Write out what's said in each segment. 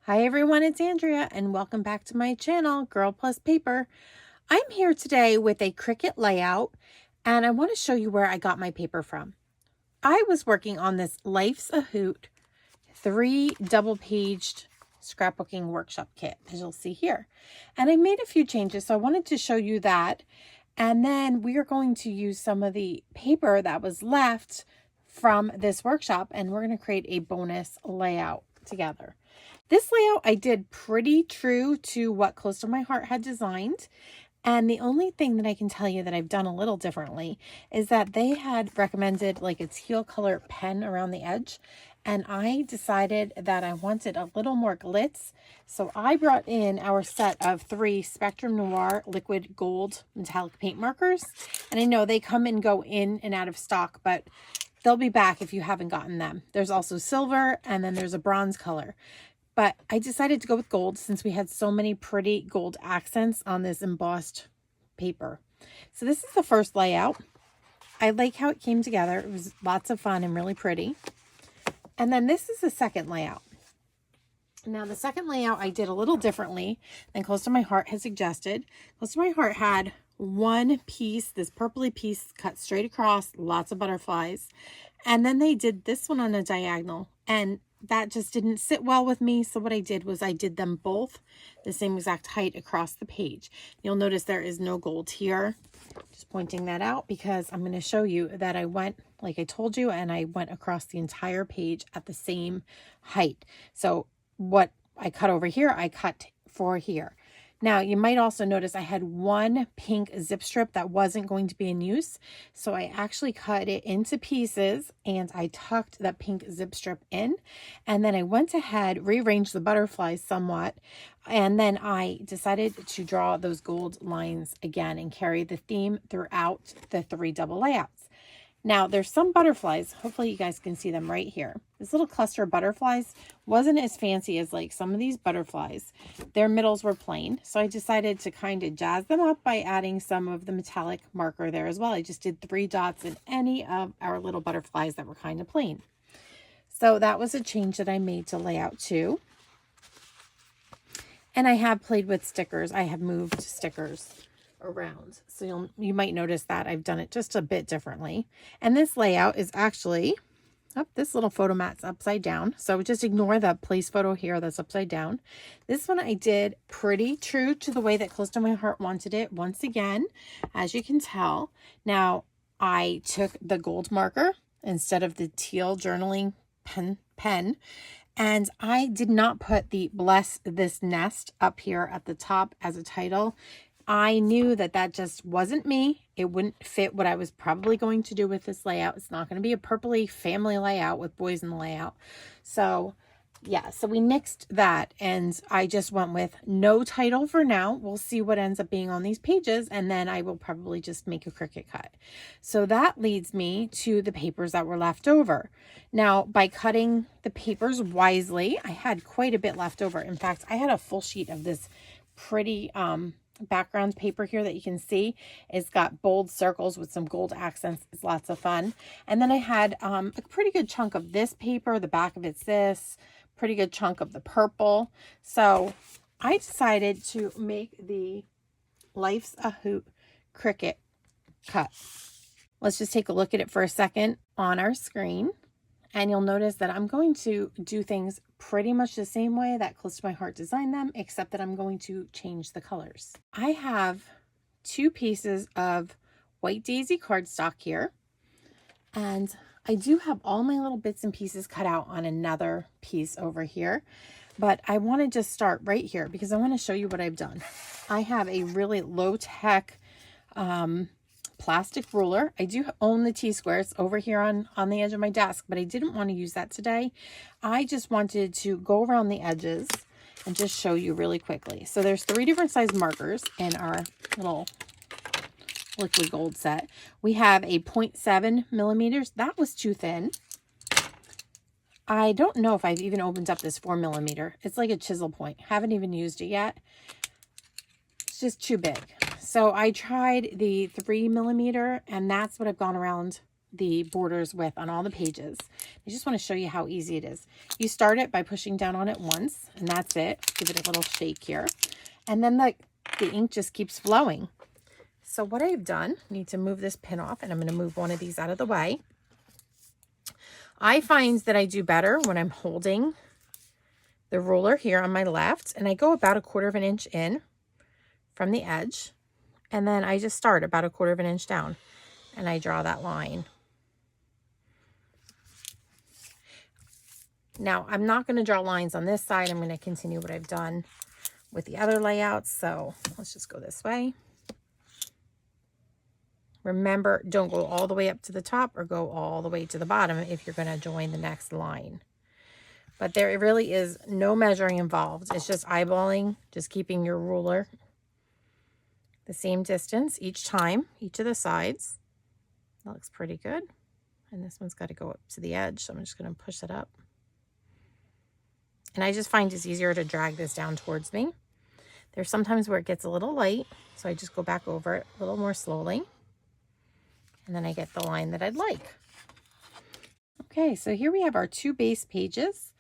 Hi everyone, it's Andrea and welcome back to my channel, Girl Plus Paper. I'm here today with a Cricut layout and I want to show you where I got my paper from. I was working on this Life's a Hoot 3 double-paged scrapbooking workshop kit, as you'll see here. And I made a few changes, so I wanted to show you that. And then we are going to use some of the paper that was left from this workshop and we're going to create a bonus layout together. This layout I did pretty true to what Close to My Heart had designed. And the only thing that I can tell you that I've done a little differently is that they had recommended like a teal color pen around the edge. And I decided that I wanted a little more glitz. So I brought in our set of 3 Spectrum Noir liquid gold metallic paint markers. And I know they come and go in and out of stock, but they'll be back if you haven't gotten them. There's also silver and then there's a bronze color. But I decided to go with gold since we had so many pretty gold accents on this embossed paper. So this is the first layout. I like how it came together. It was lots of fun and really pretty. And then this is the second layout. Now the second layout I did a little differently than Close to My Heart had suggested. Close to My Heart had one piece, this purpley piece cut straight across, lots of butterflies. And then they did this one on a diagonal and that just didn't sit well with me. So what I did was I did them both the same exact height across the page. You'll notice there is no gold here. Just pointing that out because I'm going to show you that I went, like I told you, and I went across the entire page at the same height. So what I cut over here, I cut for here. Now, you might also notice I had one pink zip strip that wasn't going to be in use. So I actually cut it into pieces and I tucked that pink zip strip in. And then I went ahead, rearranged the butterflies somewhat. And then I decided to draw those gold lines again and carry the theme throughout the 3 double layouts. Now, there's some butterflies. Hopefully you guys can see them right here. This little cluster of butterflies wasn't as fancy as like some of these butterflies. Their middles were plain. So I decided to kind of jazz them up by adding some of the metallic marker there as well. I just did 3 dots in any of our little butterflies that were kind of plain. So that was a change that I made to layout 2. And I have played with stickers. I have moved stickers around. So you might notice that I've done it just a bit differently. And this layout is actually, this little photo mat's upside down. So just ignore the place photo here that's upside down. This one I did pretty true to the way that Close to My Heart wanted it. Once again, as you can tell, now I took the gold marker instead of the teal journaling pen. And I did not put the Bless This Nest up here at the top as a title. I knew that that just wasn't me. It wouldn't fit what I was probably going to do with this layout. It's not going to be a purpley family layout with boys in the layout. So yeah, so we nixed that and I just went with no title for now. We'll see what ends up being on these pages and then I will probably just make a Cricut cut. So that leads me to the papers that were left over. Now, by cutting the papers wisely, I had quite a bit left over. In fact, I had a full sheet of this pretty background paper here that you can see. It's got bold circles with some gold accents. It's lots of fun. And then I had a pretty good chunk of this paper. The back of it's this. Pretty good chunk of the purple. So I decided to make the Life's a Hoot Cricut cut. Let's just take a look at it for a second on our screen. And you'll notice that I'm going to do things pretty much the same way that Close to My Heart designed them, except that I'm going to change the colors. I have 2 pieces of white daisy cardstock here. And I do have all my little bits and pieces cut out on another piece over here. But I want to just start right here because I want to show you what I've done. I have a really low-tech plastic ruler. I do own the T-square. It's over here on the edge of my desk, but I didn't want to use that today. I just wanted to go around the edges and just show you really quickly. So there's 3 different size markers in our little liquid gold set. We have a 0.7 millimeters. That was too thin. I don't know if I've even opened up this 4 millimeter. It's like a chisel point. Haven't even used it yet. It's just too big. So I tried the 3 millimeter and that's what I've gone around the borders with on all the pages. I just want to show you how easy it is. You start it by pushing down on it once, and that's it. Give it a little shake here. And then the ink just keeps flowing. So what I've done, I need to move this pin off, and I'm going to move one of these out of the way. I find that I do better when I'm holding the ruler here on my left, and I go about 1/4 inch in from the edge, and then I just start about 1/4 inch down, and I draw that line. Now, I'm not going to draw lines on this side. I'm going to continue what I've done with the other layouts. So let's just go this way. Remember, don't go all the way up to the top or go all the way to the bottom if you're going to join the next line. But there really is no measuring involved. It's just eyeballing, just keeping your ruler the same distance each time, each of the sides. That looks pretty good. And this one's got to go up to the edge, so I'm just going to push it up. And I just find it's easier to drag this down towards me. There's sometimes where it gets a little light, so I just go back over it a little more slowly. And then I get the line that I'd like. Okay, so here we have our 2 base pages,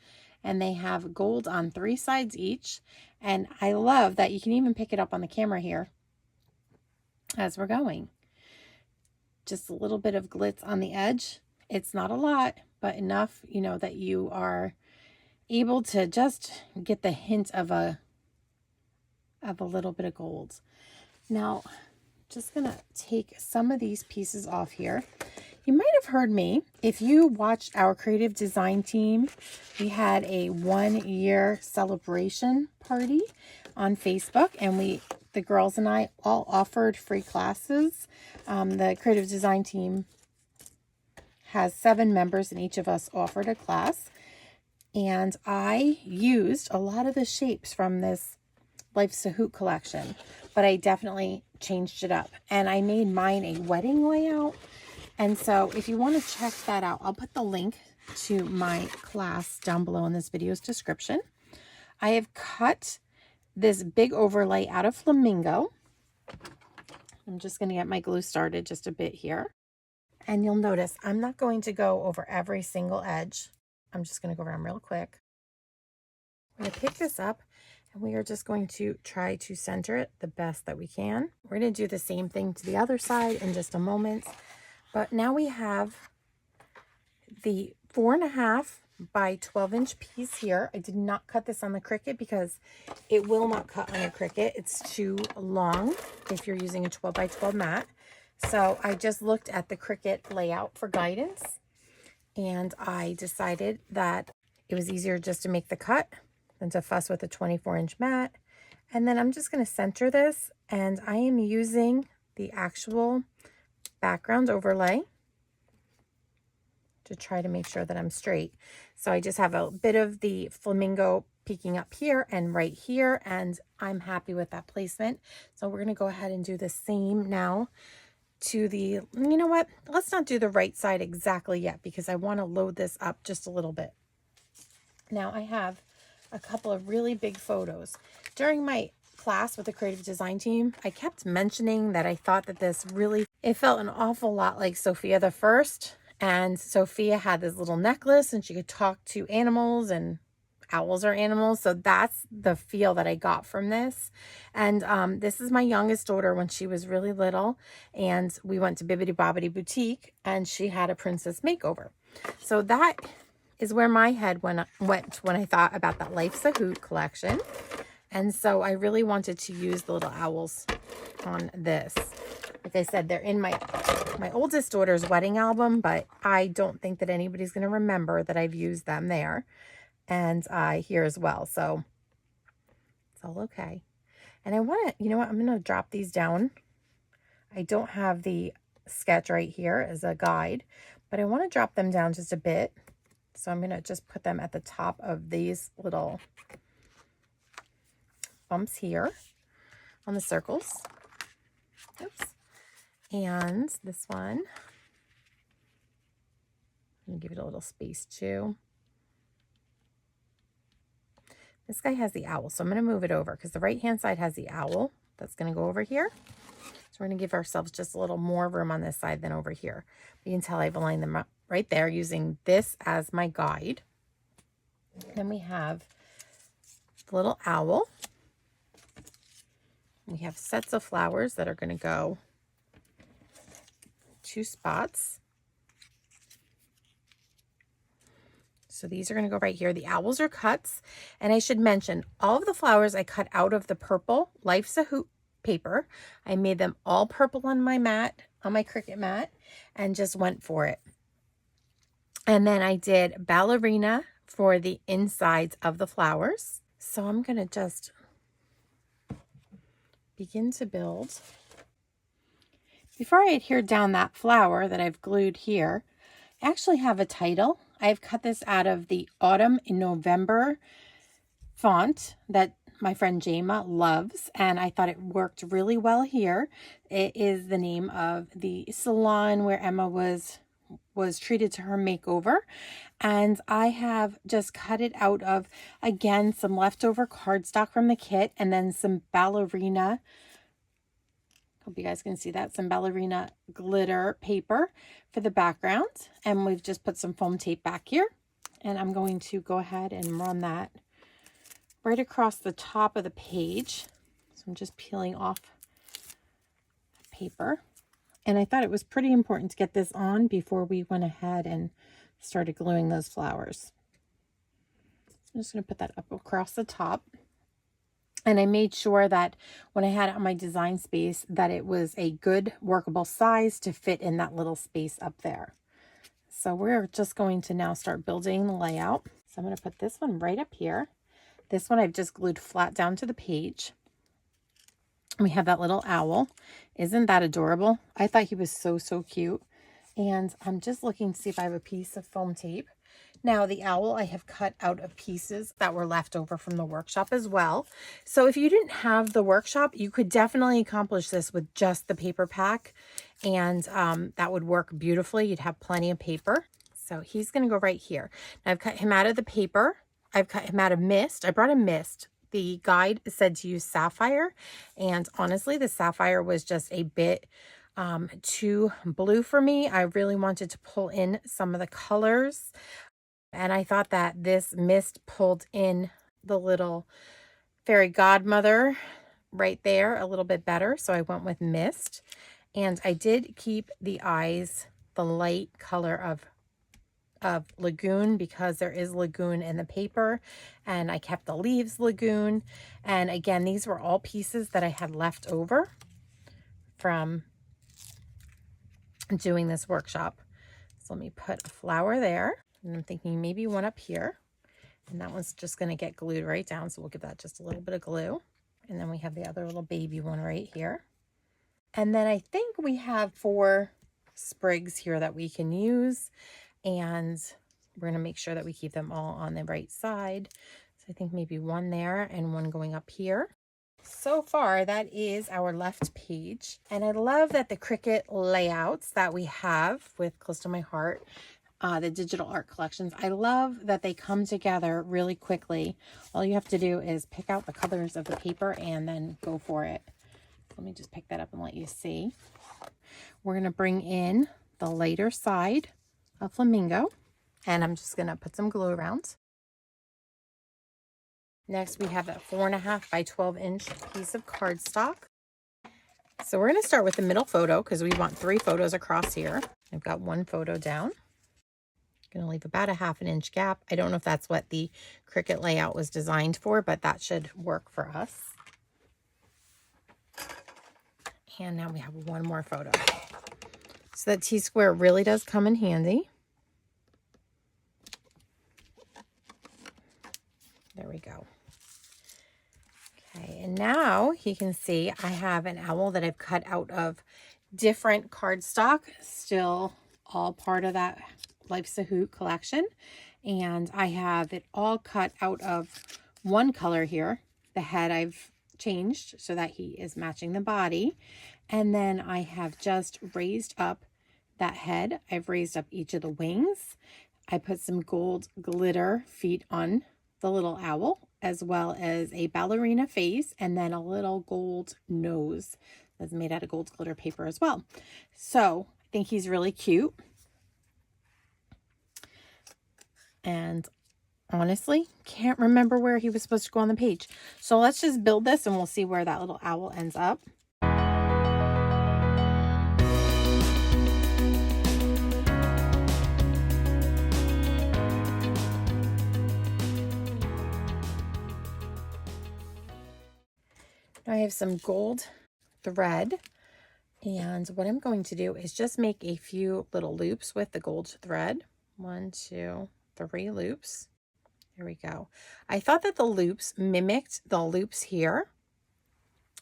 and they have gold on 3 sides each. And I love that you can even pick it up on the camera here as we're going. Just a little bit of glitz on the edge. It's not a lot, but enough, you know, that you are able to just get the hint of a little bit of gold. Now, just gonna take some of these pieces off here. You might have heard me, if you watched our creative design team, we had a 1-year celebration party on Facebook, and the girls and I all offered free classes. The creative design team has 7 members, and each of us offered a class. And I used a lot of the shapes from this Life's a Hoot collection, but I definitely changed it up. And I made mine a wedding layout. And so if you want to check that out, I'll put the link to my class down below in this video's description. I have cut this big overlay out of Flamingo. I'm just going to get my glue started just a bit here. And you'll notice I'm not going to go over every single edge. I'm just going to go around real quick. I'm going to pick this up, and we are just going to try to center it the best that we can. We're going to do the same thing to the other side in just a moment. But now we have the 4.5 by 12 inch piece here. I did not cut this on the Cricut because it will not cut on a Cricut. It's too long if you're using a 12 by 12 mat. So I just looked at the Cricut layout for guidance, and I decided that it was easier just to make the cut than to fuss with a 24 inch mat. And then I'm just going to center this, and I am using the actual background overlay to try to make sure that I'm straight. So I just have a bit of the Flamingo peeking up here and right here, and I'm happy with that placement. So we're going to go ahead and do the same now to the, you know what, let's not do the right side exactly yet because I want to load this up just a little bit. Now I have a couple of really big photos. During my class with the creative design team, I kept mentioning that I thought that this really, it felt an awful lot like Sophia the First. And Sophia had this little necklace, and she could talk to animals, and owls are animals. So that's the feel that I got from this. And this is my youngest daughter when she was really little, and we went to Bibbidi Bobbidi Boutique, and she had a princess makeover. So that is where my head went when I thought about that Life's a Hoot collection. And so I really wanted to use the little owls on this. Like I said, they're in my oldest daughter's wedding album, but I don't think that anybody's going to remember that I've used them there and here as well. So it's all okay. And I want to, you know what, I'm going to drop these down. I don't have the sketch right here as a guide, but I want to drop them down just a bit. So I'm going to just put them at the top of these little bumps here on the circles. Oops. And this one, I'm going to give it a little space too. This guy has the owl, so I'm going to move it over because the right hand side has the owl. That's going to go over here. So we're going to give ourselves just a little more room on this side than over here. You can tell I've aligned them up right there using this as my guide. Then we have the little owl. We have sets of flowers that are going to go 2 spots. So these are going to go right here. The owls are cuts. And I should mention, all of the flowers I cut out of the purple Life's a Hoot paper. I made them all purple on my mat, on my Cricut mat, and just went for it. And then I did ballerina for the insides of the flowers. So I'm going to just begin to build. Before I adhere down that flower that I've glued here, I actually have a title. I've cut this out of the Autumn in November font that my friend Jama loves, and I thought it worked really well here. It is the name of the salon where Emma was treated to her makeover, and I have just cut it out of, again, some leftover cardstock from the kit, and then some ballerina, hope you guys can see that, some ballerina glitter paper for the background, and we've just put some foam tape back here, and I'm going to go ahead and run that right across the top of the page. So I'm just peeling off paper. And I thought it was pretty important to get this on before we went ahead and started gluing those flowers. So I'm just going to put that up across the top. And I made sure that when I had it on my design space that it was a good workable size to fit in that little space up there. So we're just going to now start building the layout. So I'm going to put this one right up here. This one I've just glued flat down to the page. We have that little owl. Isn't that adorable? I thought he was so cute. And I'm just looking to see if I have a piece of foam tape. Now the owl I have cut out of pieces that were left over from the workshop as well. So if you didn't have the workshop, you could definitely accomplish this with just the paper pack. And that would work beautifully. You'd have plenty of paper. So he's going to go right here. Now I've cut him out of the paper. I've cut him out of mist. I brought a mist. The guide said to use sapphire, and honestly the sapphire was just a bit too blue for me. I really wanted to pull in some of the colors, and I thought that this mist pulled in the little fairy godmother right there a little bit better, so I went with mist. And I did keep the eyes the light color of lagoon because there is lagoon in the paper, and I kept the leaves lagoon. And again, these were all pieces that I had left over from doing this workshop. So let me put a flower there, and I'm thinking maybe one up here, and that one's just going to get glued right down, so we'll give that just a little bit of glue. And then we have the other little baby one right here, and then I think we have 4 sprigs here that we can use. And we're going to make sure that we keep them all on the right side. So I think maybe one there and one going up here. So far, that is our left page. And I love that the Cricut layouts that we have with Close to My Heart, the digital art collections, I love that they come together really quickly. All you have to do is pick out the colors of the paper and then go for it. Let me just pick that up and let you see. We're going to bring in the lighter side of Flamingo, and I'm just going to put some glue around. Next, we have that 4.5 by 12 inch piece of cardstock. So we're going to start with the middle photo because we want 3 photos across here. I've got 1 photo down. I'm going to leave about a 1/2 inch gap. I don't know if that's what the Cricut layout was designed for, but that should work for us. And now we have 1 more photo. So that T-square really does come in handy. There we go. Okay, and now you can see I have an owl that I've cut out of different cardstock, still all part of that Life's a Hoot collection. And I have it all cut out of one color here. The head I've changed so that he is matching the body. And then I have just raised up that head. I've raised up each of the wings. I put some gold glitter feet on the little owl, as well as a ballerina face and then a little gold nose. It's made out of gold glitter paper as well. So I think he's really cute. And honestly, can't remember where he was supposed to go on the page. So let's just build this and we'll see where that little owl ends up. Now I have some gold thread, and what I'm going to do is just make a few little loops with the gold thread. 1, 2, 3 loops. There we go. I thought that the loops mimicked the loops here,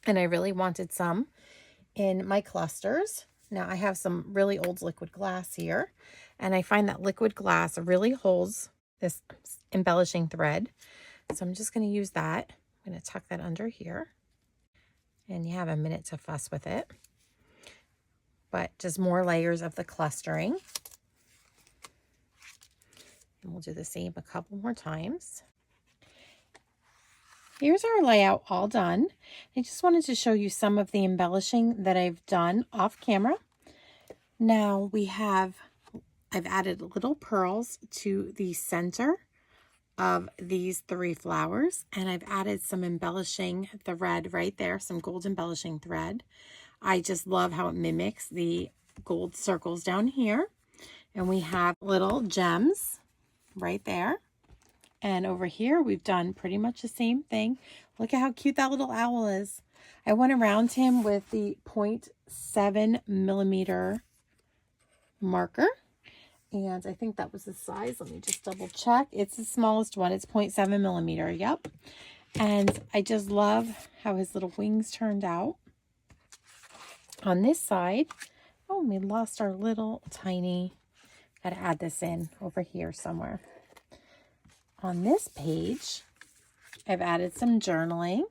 and I really wanted some in my clusters. Now I have some really old liquid glass here, and I find that liquid glass really holds this embellishing thread. So I'm just going to use that. I'm going to tuck that under here. And you have a minute to fuss with it. But just more layers of the clustering. And we'll do the same a couple more times. Here's our layout all done. I just wanted to show you some of the embellishing that I've done off camera. Now I've added little pearls to the center of these 3 flowers, and I've added some embellishing thread right there, some gold embellishing thread. I just love how it mimics the gold circles down here. And we have little gems right there. And over here, we've done pretty much the same thing. Look at how cute that little owl is. I went around him with the 0.7 millimeter marker. And I think that was the size. Let me just double check. It's the smallest one. It's 0.7 millimeter. Yep. And I just love how his little wings turned out. On this side, oh, we lost our little tiny, got to add this in over here somewhere. On this page, I've added some journaling,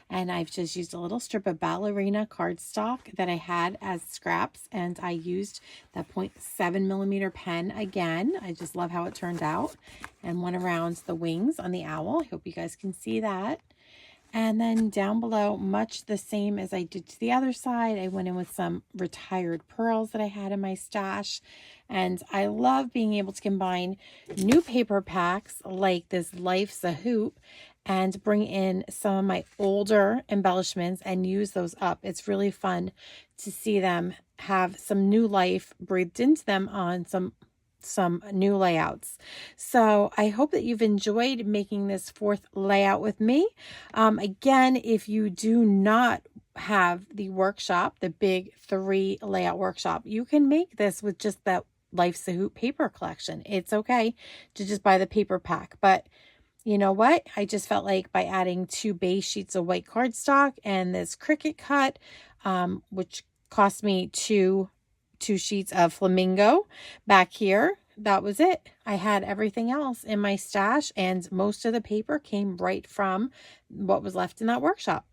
and I've just used a little strip of ballerina cardstock that I had as scraps, and I used that 0.7 millimeter pen again. I just love how it turned out, and went around the wings on the owl. I hope you guys can see that. And then down below, much the same as I did to the other side, I went in with some retired pearls that I had in my stash. And I love being able to combine new paper packs like this Life's a Hoot and bring in some of my older embellishments and use those up. It's really fun to see them have some new life breathed into them on some new layouts. So I hope that you've enjoyed making this 4th layout with me. Again, if you do not have the workshop, the big 3 layout workshop, you can make this with just that Life's a Hoot paper collection. It's okay to just buy the paper pack, but you know what? I just felt like by adding 2 base sheets of white cardstock and this Cricut cut, which cost me two sheets of Flamingo back here, that was it. I had everything else in my stash, and most of the paper came right from what was left in that workshop.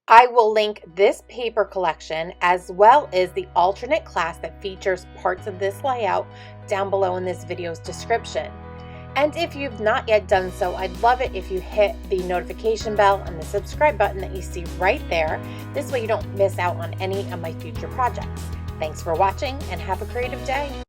I will link this paper collection as well as the alternate class that features parts of this layout down below in this video's description. And if you've not yet done so, I'd love it if you hit the notification bell and the subscribe button that you see right there. This way you don't miss out on any of my future projects. Thanks for watching and have a creative day.